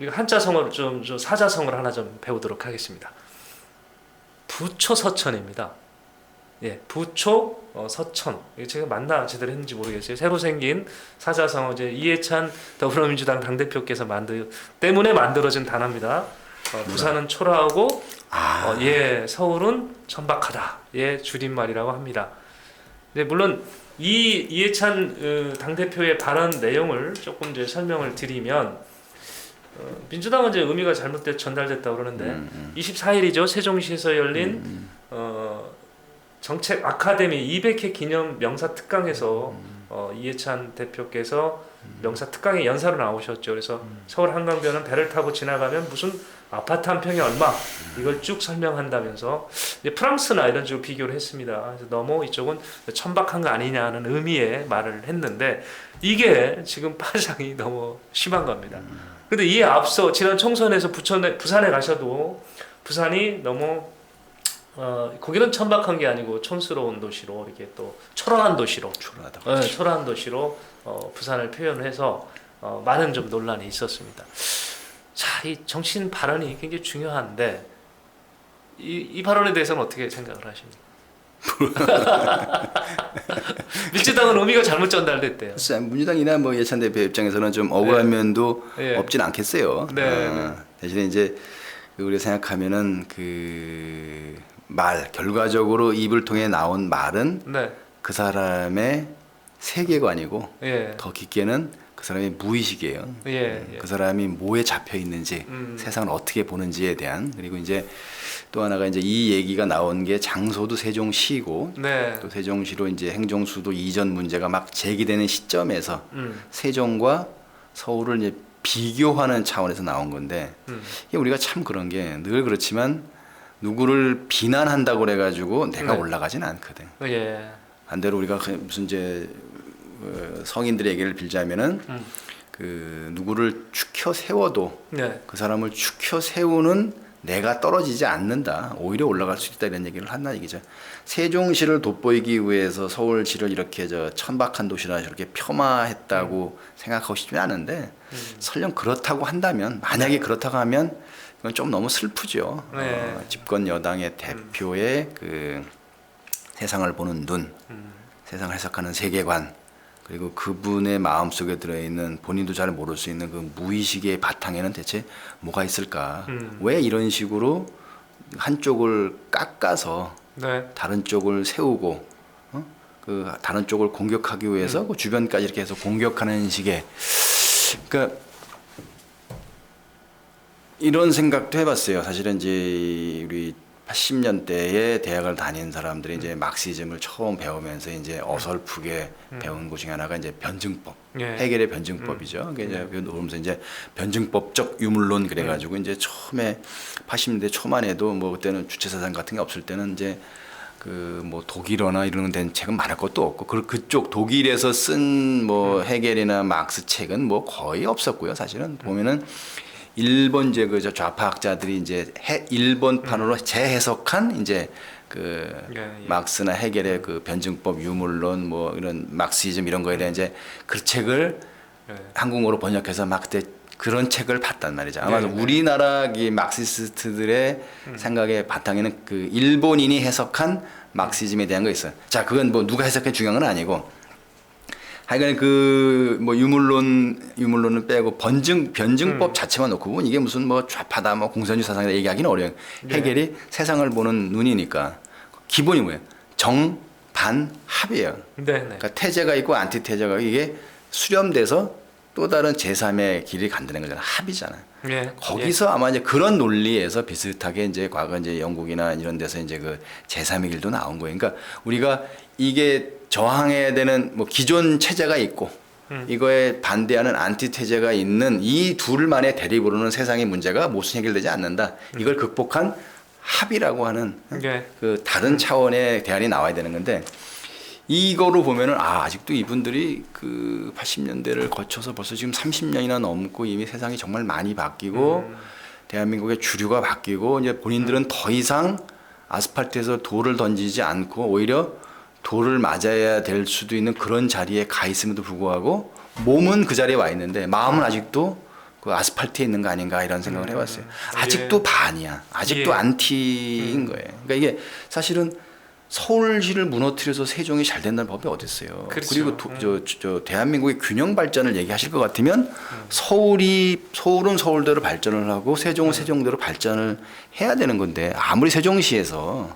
우리가 한자성어를 좀 사자성어를 하나 좀 배우도록 하겠습니다. 부초서천입니다. 예, 부초 서천. 이게 제가 맞나 제대로 했는지 모르겠어요. 새로 생긴 사자성어 이제 이해찬 더불어민주당 당대표께서 때문에 만들어진 단어입니다. 부산은 초라하고 예, 서울은 천박하다. 예, 줄임말이라고 합니다. 네, 물론 이 이해찬 당대표의 발언 내용을 조금 이제 설명을 드리면 민주당은 이제 의미가 잘못돼 전달됐다고 그러는데 24일이죠. 세종시에서 열린 정책 아카데미 200회 기념 명사 특강에서 이해찬 대표께서 명사 특강에 연사로 나오셨죠. 그래서 서울 한강변은 배를 타고 지나가면 무슨 아파트 한 평이 얼마 이걸 쭉 설명한다면서 프랑스나 이런 식으로 비교를 했습니다. 그래서 너무 이쪽은 천박한 거 아니냐는 의미의 말을 했는데 이게 지금 파장이 너무 심한 겁니다. 근데 이에 앞서 지난 총선에서 부산에 가셔도 부산이 너무 거기는 천박한 게 아니고 촌스러운 도시로 이렇게 또 초라한 도시로 초라한 도시로 부산을 표현해서 많은 좀 논란이 있었습니다. 자, 이 정치인 발언이 굉장히 중요한데 이 발언에 대해서는 어떻게 생각을 하십니까? 민주당은 의미가 잘못 전달됐대요. 민주당이나 뭐 이해찬 대표 입장에서는 좀 억울한 면도 없진 않겠어요. 대신에 이제 우리가 생각하면은 그 말 결과적으로 입을 통해 나온 말은 그 사람의 세계관이고 더 깊게는 그 사람의 무의식이에요. 그 사람이 뭐에 잡혀 있는지 세상을 어떻게 보는지에 대한 그리고 이제 또 하나가 이제 이 얘기가 나온 게 장소도 세종시고 또 세종시로 이제 행정수도 이전 문제가 막 제기되는 시점에서 세종과 서울을 이제 비교하는 차원에서 나온 건데 이게 우리가 참 그런 게 늘 그렇지만 누구를 비난한다고 그래가지고 내가 올라가진 않거든. 반대로 우리가 무슨 이제 성인들의 얘기를 빌자면은 그 누구를 추켜 세워도 그 사람을 추켜 세우는 내가 떨어지지 않는다. 오히려 올라갈 수 있다 이런 얘기를 한다 얘기죠. 세종시를 돋보이기 위해서 서울시를 이렇게 천박한 도시라 저렇게 폄하했다고 생각하고 싶지 않은데 설령 그렇다고 한다면 만약에 그렇다고 하면 이건 좀 너무 슬프죠. 집권 여당의 대표의 그 세상을 보는 눈, 세상을 해석하는 세계관 그리고 그분의 마음속에 들어있는 본인도 잘 모를 수 있는 그 무의식의 바탕에는 대체 뭐가 있을까? 왜 이런 식으로 한쪽을 깎아서 다른 쪽을 세우고 그 다른 쪽을 공격하기 위해서 그 주변까지 이렇게 해서 공격하는 식의 그러니까 이런 생각도 해봤어요. 사실은 이제 우리 80년대에 대학을 다닌 사람들이 이제 막시즘을 처음 배우면서 이제 어설프게 배운 것 중에 하나가 이제 변증법, 해겔의 변증법이죠. 이제 그러면서 이제 변증법적 유물론 그래가지고 이제 처음에 80년대 초만 해도 뭐 그때는 주체사상 같은 게 없을 때는 이제 그 뭐 독일어나 이런 된 책은 말할 것도 없고 그쪽 독일에서 쓴 뭐 해겔이나 막스 책은 뭐 거의 없었고요. 사실은 보면은. 일본 이제 그 좌파학자들이 이제 일본판으로 재해석한 이제 그 막스나 해겔의 그 변증법 유물론 뭐 이런 막시즘 이런 거에 대한 이제 그 책을 한국어로 번역해서 막 그때 그런 책을 봤단 말이죠. 아마 우리나라 이 막시스트들의 생각의 바탕에는 그 일본인이 해석한 막시즘에 대한 거 있어요. 자, 그건 뭐 누가 해석해 중요한 건 아니고. 하여간 그 뭐 유물론을 빼고 변증법 자체만 놓고 보면 이게 무슨 뭐 좌파다 뭐 공산주의 사상이다 얘기하기는 어려워요. 해겔이 세상을 보는 눈이니까 기본이 뭐예요? 정, 반, 합이에요. 그러니까 태제가 있고 안티태제가 이게 수렴돼서 또 다른 제3의 길이 간다는 거잖아요. 합이잖아요. 거기서 아마 이제 그런 논리에서 비슷하게 이제 과거 이제 영국이나 이런 데서 이제 그 제3의 길도 나온 거예요. 그러니까 우리가 이게 저항해야 되는 뭐 기존 체제가 있고 이거에 반대하는 안티체제가 있는 이 둘만의 대립으로는 세상의 문제가 모두 해결되지 않는다. 이걸 극복한 합이라고 하는 그 다른 차원의 대안이 나와야 되는 건데 이거로 보면은 아직도 이분들이 그 80년대를 거쳐서 벌써 지금 30년이나 넘고 이미 세상이 정말 많이 바뀌고 대한민국의 주류가 바뀌고 이제 본인들은 더 이상 아스팔트에서 돌을 던지지 않고 오히려 돌을 맞아야 될 수도 있는 그런 자리에 가 있음에도 불구하고 몸은 그 자리에 와 있는데 마음은 아직도 그 아스팔트에 있는 거 아닌가 이런 생각을 해봤어요. 예. 아직도 반이야. 아직도 예. 안티인 거예요. 그러니까 이게 사실은 서울시를 무너뜨려서 세종이 잘 된다는 법이 어디 있어요. 그렇죠. 그리고 저 대한민국의 균형 발전을 얘기하실 것 같으면 서울은 서울대로 발전을 하고 세종은 세종대로 발전을 해야 되는 건데 아무리 세종시에서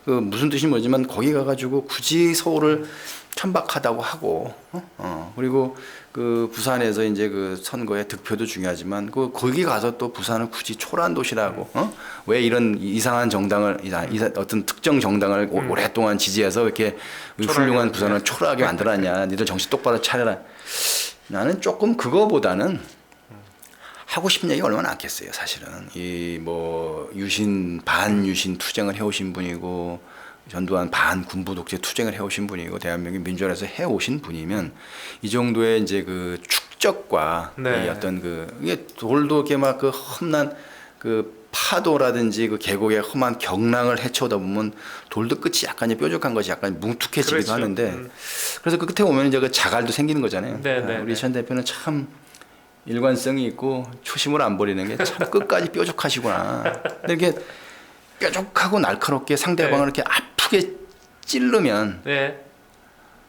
그 무슨 뜻인지 모르지만 거기 가가지고 굳이 서울을 천박하다고 하고 그리고 그 부산에서 이제 그 선거에 득표도 중요하지만 그 거기 가서 또 부산을 굳이 초라한 도시라고 왜 이런 이상한 정당을 어떤 특정 정당을 오랫동안 지지해서 이렇게 훌륭한 부산을 초라하게 만들었냐 니들 정신 똑바로 차려라. 나는 조금 그거보다는 하고 싶은 얘기가 얼마나 많겠어요. 사실은 이 뭐 반유신 투쟁을 해오신 분이고 전두환 반군부 독재 투쟁을 해오신 분이고 대한민국 민주화에서 해오신 분이면 이 정도의 이제 그 축적과 네. 이 어떤 이게 돌도 이렇게 막 그 험난 그 파도라든지 그 계곡의 험한 경랑을 헤쳐오다 보면 돌도 끝이 약간 뾰족한 것이 약간 뭉툭해지기도 그렇죠. 하는데 그래서 그 끝에 보면 이제 그 자갈도 생기는 거잖아요. 네, 네, 우리 네. 전 대표는 참 일관성이 있고 초심을 안 버리는 게 참 끝까지 뾰족하시구나. 근데 이렇게 뾰족하고 날카롭게 상대방을 네. 이렇게 아프게 찌르면 네.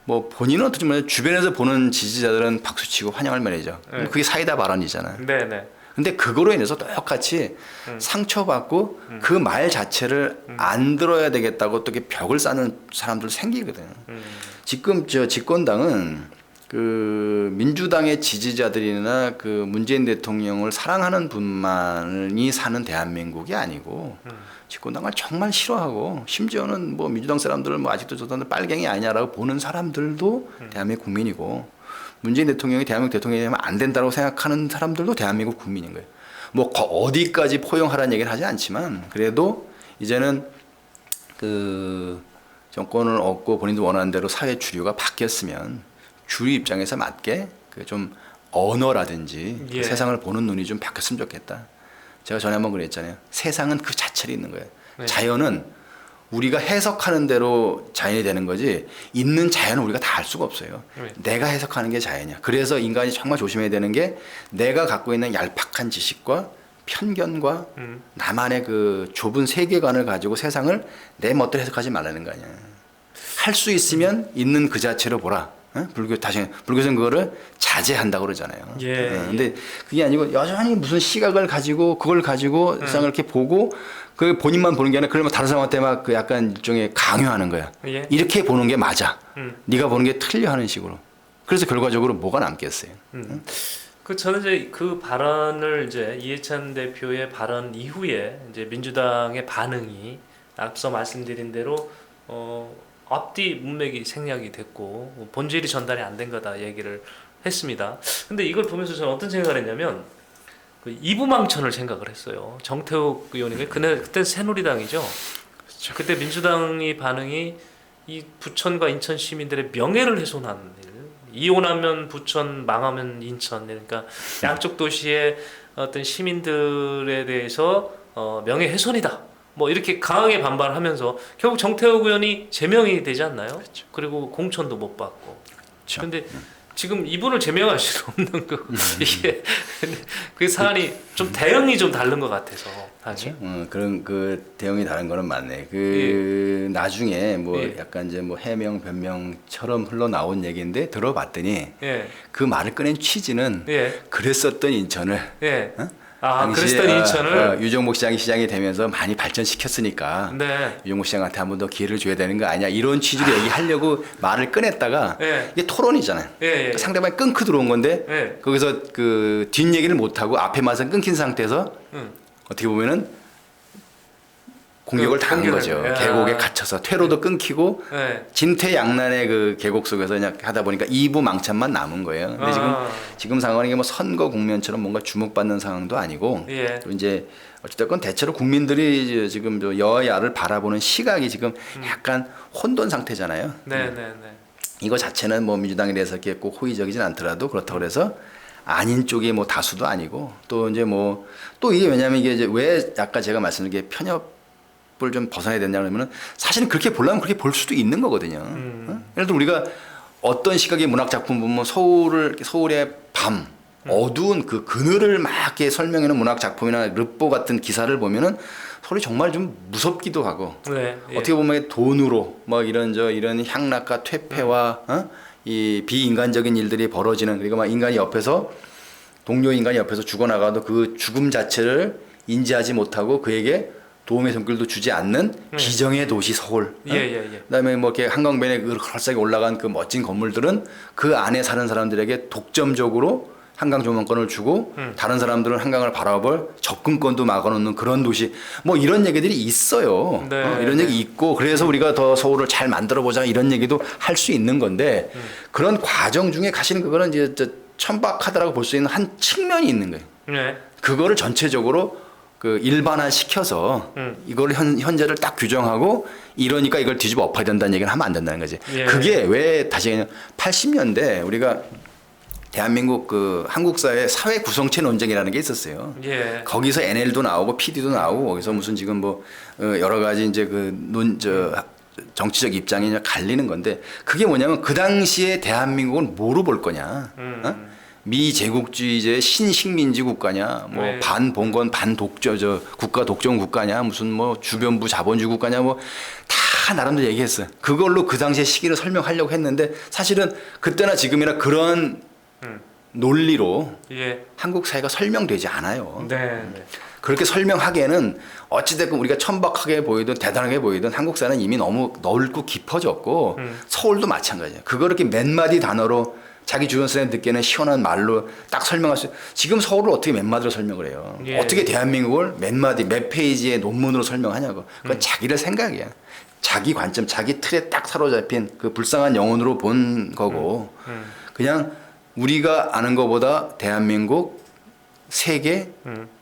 뭐 본인은 어떻게 보면 주변에서 보는 지지자들은 박수치고 환영할 만이죠. 네. 그게 사이다 발언이잖아. 네, 네. 근데 그거로 인해서 똑같이 상처받고 그 말 자체를 안 들어야 되겠다고 또 이렇게 벽을 쌓는 사람들 생기거든요. 지금 저 집권당은 그 민주당의 지지자들이나 그 문재인 대통령을 사랑하는 분만이 사는 대한민국이 아니고 집권당을 정말 싫어하고 심지어는 뭐 민주당 사람들을 뭐 아직도 저 사람들 빨갱이 아니냐라고 보는 사람들도 대한민국 국민이고 문재인 대통령이 대한민국 대통령이 되면 안 된다고 생각하는 사람들도 대한민국 국민인 거예요. 뭐 어디까지 포용하라는 얘기를 하지 않지만 그래도 이제는 그 정권을 얻고 본인도 원하는 대로 사회 주류가 바뀌었으면 주류 입장에서 맞게 그 좀 언어라든지 예. 세상을 보는 눈이 좀 바뀌었으면 좋겠다. 제가 전에 한번 그랬잖아요. 세상은 그 자체로 있는 거예요. 네. 자연은 우리가 해석하는 대로 자연이 되는 거지 있는 자연은 우리가 다 알 수가 없어요. 네. 내가 해석하는 게 자연이야. 그래서 인간이 정말 조심해야 되는 게 내가 갖고 있는 얄팍한 지식과 편견과 나만의 그 좁은 세계관을 가지고 세상을 내 멋대로 해석하지 말라는 거 아니야. 할 수 있으면 있는 그 자체로 보라. 불교는 그거를 자제한다고 그러잖아요. 예. 근데 그게 아니고 여전히 무슨 시각을 가지고 그걸 가지고 세상을 이렇게 보고 그 본인만 보는 게 아니라 그러면 다른 사람한테 막 그 약간 일종의 강요하는 거야. 예. 이렇게 보는 게 맞아. 네가 보는 게 틀려 하는 식으로. 그래서 결과적으로 뭐가 남겠어요? 그 저는 이제 그 발언을 이제 이해찬 대표의 발언 이후에 이제 민주당의 반응이 앞서 말씀드린 대로 앞뒤 문맥이 생략이 됐고 본질이 전달이 안 된 거다 얘기를 했습니다. 근데 이걸 보면서 저는 어떤 생각을 했냐면 그 이부망천을 생각을 했어요. 정태욱 의원이 그때 새누리당이죠. 그렇죠. 그때 민주당의 반응이 이 부천과 인천 시민들의 명예를 훼손하는 일, 이혼하면 부천, 망하면 인천, 그러니까 양쪽 도시의 어떤 시민들에 대해서 명예 훼손이다. 뭐 이렇게 강하게 반발하면서 결국 정태욱 의원이 제명이 되지 않나요? 그렇죠. 그리고 공천도 못 받고. 그렇죠. 근데 지금 이분을 제명할 수 없는 거 이게 그 사안이 좀 대응이 좀 다른 것 같아서. 그렇죠. 그런 그 대응이 다른 거는 맞네. 그 나중에 뭐 예. 약간 이제 뭐 해명 변명처럼 흘러나온 얘기인데 들어봤더니 예. 그 말을 꺼낸 취지는 예. 그랬었던 인천을 예. 당시에 그랬더니 인천을 유정복 시장이 되면서 많이 발전시켰으니까 네. 유정복 시장한테 한 번 더 기회를 줘야 되는 거 아니야 이런 취지로 얘기하려고 말을 꺼냈다가 예. 이게 토론이잖아요. 예. 예. 그러니까 상대방이 끊고 들어온 건데 예. 거기서 그 뒷얘기를 못하고 앞에 맛은 끊긴 상태에서 어떻게 보면은 공격을 당한 거죠. 야. 계곡에 갇혀서 퇴로도 끊기고 예. 진퇴양난의 그 계곡 속에서 그냥 하다 보니까 이부망천만 남은 거예요. 근데 지금 상황이 뭐 선거 국면처럼 뭔가 주목받는 상황도 아니고 예. 또 이제 어쨌든 대체로 국민들이 지금 저 여야를 바라보는 시각이 지금 약간 혼돈 상태잖아요. 네, 네, 네. 이거 자체는 뭐 민주당에 대해서 이렇게 꼭 호의적이진 않더라도 그렇다고 해서 아닌 쪽이 뭐 다수도 아니고 또 이제 뭐 또 이게 왜냐면 이게 이제 왜 아까 제가 말씀드린 게 편협을 좀 벗어나야 된다 그러면은 사실은 그렇게 보려면 그렇게 볼 수도 있는 거거든요. 예를 들어 우리가 어떤 시각의 문학 작품 보면 서울의 밤 어두운 그 그늘을 막 이렇게 설명하는 문학 작품이나 르뽀 같은 기사를 보면은 소리 정말 좀 무섭기도 하고 네. 예. 어떻게 보면 돈으로 뭐 이런 향락과 퇴폐와 이 비인간적인 일들이 벌어지는 그리고 막 인간이 옆에서 동료 인간이 옆에서 죽어나가도 그 죽음 자체를 인지하지 못하고 그에게 도움의 손길도 주지 않는 기정의 도시 서울. 예. 그다음에 뭐 이렇게 한강변에 그 헐싸게 올라간 그 멋진 건물들은 그 안에 사는 사람들에게 독점적으로 한강 조망권을 주고 다른 사람들은 한강을 바라볼 접근권도 막아놓는 그런 도시. 뭐 이런 얘기들이 있어요. 네, 이런 얘기 있고 그래서 우리가 더 서울을 잘 만들어 보자 이런 얘기도 할 수 있는 건데 그런 과정 중에 가시는 그거는 이제 천박하다라고 볼 수 있는 한 측면이 있는 거예요. 네. 그거를 전체적으로 그 일반화 시켜서 이걸 현재를 딱 규정하고 이러니까 이걸 뒤집어 엎어야 된다는 얘기를 하면 안 된다는 거지. 예. 그게 왜 다시 80년대 우리가 대한민국 그 한국사회 사회 구성체 논쟁이라는 게 있었어요. 예. 거기서 NL도 나오고 PD도 나오고 거기서 무슨 지금 뭐 여러 가지 이제 정치적 입장이 갈리는 건데 그게 뭐냐면 그 당시에 대한민국은 뭐로 볼 거냐? 미제국주의제 신식민지 국가냐, 뭐 네. 반봉건 반독저 국가 독점 국가냐, 무슨 뭐 주변부 자본주의 국가냐, 뭐 다 나름대로 얘기했어요. 그걸로 그 당시의 시기를 설명하려고 했는데 사실은 그때나 지금이나 그런 논리로 예. 한국 사회가 설명되지 않아요. 네. 그렇게 설명하기에는 어찌됐건 우리가 천박하게 보이든 대단하게 보이든 한국 사회는 이미 너무 넓고 깊어졌고 서울도 마찬가지예요. 그걸 이렇게 몇 마디 단어로 자기 주변 사람 듣기에는 시원한 말로 딱 설명할 수. 지금 서울을 어떻게 몇 마디로 설명을 해요? 예. 어떻게 대한민국을 몇 마디, 몇 페이지의 논문으로 설명하냐고. 그건 자기의 생각이야. 자기 관점, 자기 틀에 딱 사로잡힌 그 불쌍한 영혼으로 본 거고. 그냥 우리가 아는 것보다 대한민국, 세계,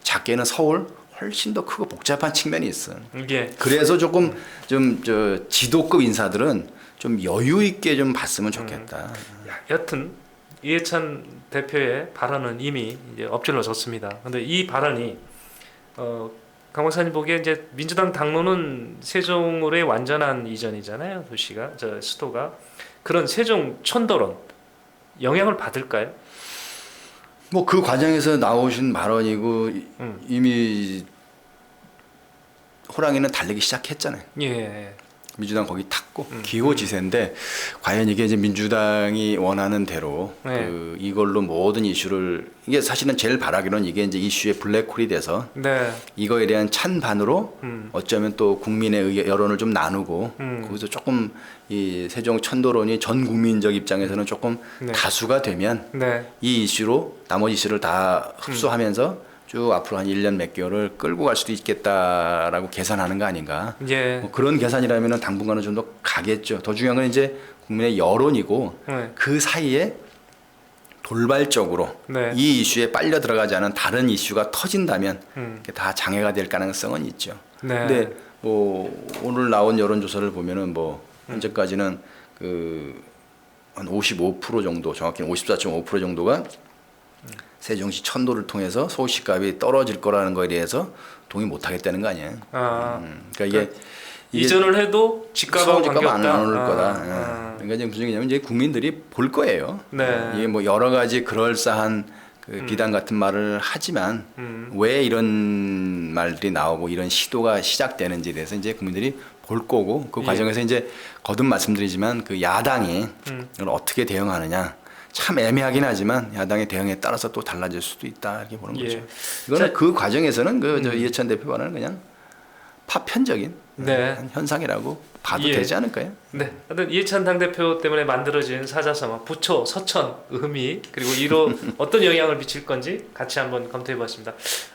작게는 서울 훨씬 더 크고 복잡한 측면이 있어. 예. 그래서 조금 지도급 인사들은 좀 여유 있게 좀 봤으면 좋겠다. 여튼 이해찬 대표의 발언은 이미 이제 엎질러졌습니다. 근데 이 발언이 강 박사님 보기에 이제 민주당 당론은 세종으로의 완전한 이전이잖아요. 도시가 수도가 그런 세종 천도론 영향을 받을까요? 뭐 그 과정에서 나오신 발언이고 이미 호랑이는 달리기 시작했잖아요. 예. 민주당 거기 탔고 기호지세인데 과연 이게 이제 민주당이 원하는 대로 네. 이걸로 모든 이슈를 이게 사실은 제일 바라기로는 이게 이제 이슈의 블랙홀이 돼서 네. 이거에 대한 찬반으로 어쩌면 또 국민의 여론을 좀 나누고 거기서 조금 이 세종 천도론이 전 국민적 입장에서는 조금 네. 다수가 되면 네. 이 이슈로 나머지 이슈를 다 흡수하면서 쭉 앞으로 한 1년 몇 개월을 끌고 갈 수도 있겠다라고 계산하는 거 아닌가. 예. 뭐 그런 계산이라면 당분간은 좀 더 가겠죠. 더 중요한 건 이제 국민의 여론이고 네. 그 사이에 돌발적으로 네. 이 이슈에 빨려 들어가지 않은 다른 이슈가 터진다면 다 장애가 될 가능성은 있죠. 네. 근데 뭐 오늘 나온 여론조사를 보면은 뭐 현재까지는 그 한 55% 정도, 정확히는 54.5% 정도가 세종시 천도를 통해서 서울시 값이 떨어질 거라는 거에 대해서 동의 못 하겠다는 거 아니에요. 그러니까 이게 이전을 해도 집값하고 서울집값 안 관계없다. 오를 거다. 그러니까 이제 무슨 얘기냐면 이제 국민들이 볼 거예요. 네. 이게 뭐 여러 가지 그럴싸한 그 비단 같은 말을 하지만 왜 이런 말들이 나오고 이런 시도가 시작되는지에 대해서 이제 국민들이 볼 거고 그 과정에서 이제 거듭 말씀드리지만 그 야당이 이걸 어떻게 대응하느냐. 참 애매하긴 하지만 야당의 대응에 따라서 또 달라질 수도 있다 이렇게 보는 거죠. 이거는 그 과정에서는 이해찬 대표 발언은 그냥 파편적인 네. 한 현상이라고 봐도 예. 되지 않을까요? 네. 하여튼 이해찬 당대표 때문에 만들어진 사자성어 부초, 서천, 의미 그리고 이로 어떤 영향을 미칠 건지 같이 한번 검토해 봤습니다.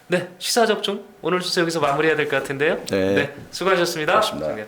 네. 시사접종 오늘 순서 여기서 마무리해야 될 것 같은데요. 네. 수고하셨습니다. 고맙습니다. 네.